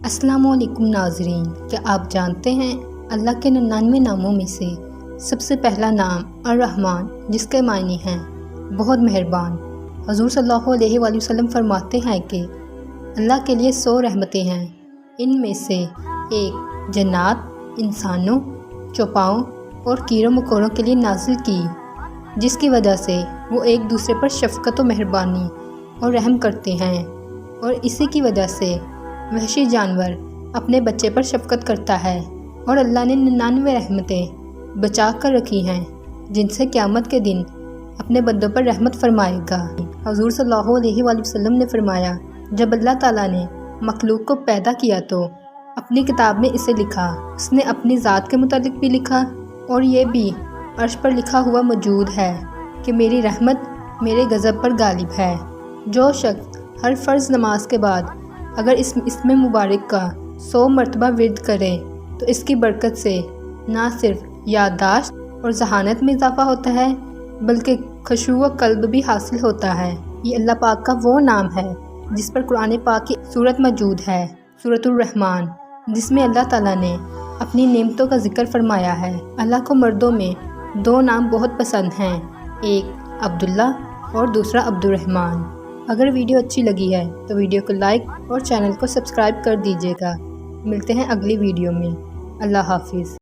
अस्सलामु अलैकुम नाज़रीन, क्या आप जानते हैं अल्लाह के 99 नामों में से सबसे पहला नाम अर्रहमान, जिसके मायने हैं बहुत मेहरबान। हुज़ूर सल्लल्लाहु अलैहि वसल्लम फरमाते हैं कि अल्लाह के लिए 100 रहमतें हैं, इनमें से एक जन्नत, इंसानों, चौपाओं और कीड़ों मकोड़ों के लिए नाजिल की, जिसकी वजह से वो एक दूसरे पर शफ़क़त और मेहरबानी और रहम करते हैं, और इसी की वजह से वहशी जानवर अपने बच्चे पर शफ़क़त करता है। और अल्लाह ने 99 रहमतें बचा कर रखी हैं, जिनसे क़यामत के दिन अपने बंदों पर रहमत फरमाएगा। हुज़ूर सल्लल्लाहु अलैहि वसल्लम ने फरमाया, जब अल्लाह ताला ने मखलूक को पैदा किया तो अपनी किताब में इसे लिखा। उसने अपनी ज़ात के मुतालिक भी लिखा और ये भी अर्श पर लिखा हुआ मौजूद है कि मेरी रहमत मेरे गज़ब पर गालिब है। जो शख्स हर फ़र्ज़ नमाज के बाद अगर इसमें मुबारक का 100 मरतबा विर्द करे तो इसकी बरकत से ना सिर्फ याददाश्त और ज़हानत में इजाफ़ा होता है, बल्कि खुशू व क़ल्ब भी हासिल होता है। ये अल्लाह पाक का वो नाम है जिस पर कुरान पाक की सूरत मौजूद है, सूरतुर रहमान, जिसमें अल्लाह ताला ने अपनी नेमतों का जिक्र फरमाया है। अल्लाह को मर्दों में 2 नाम बहुत पसंद हैं, एक अब्दुल्ला और दूसरा अब्दुर्रहमान। अगर वीडियो अच्छी लगी है तो वीडियो को लाइक और चैनल को सब्सक्राइब कर दीजिएगा। मिलते हैं अगली वीडियो में। अल्लाह हाफिज़।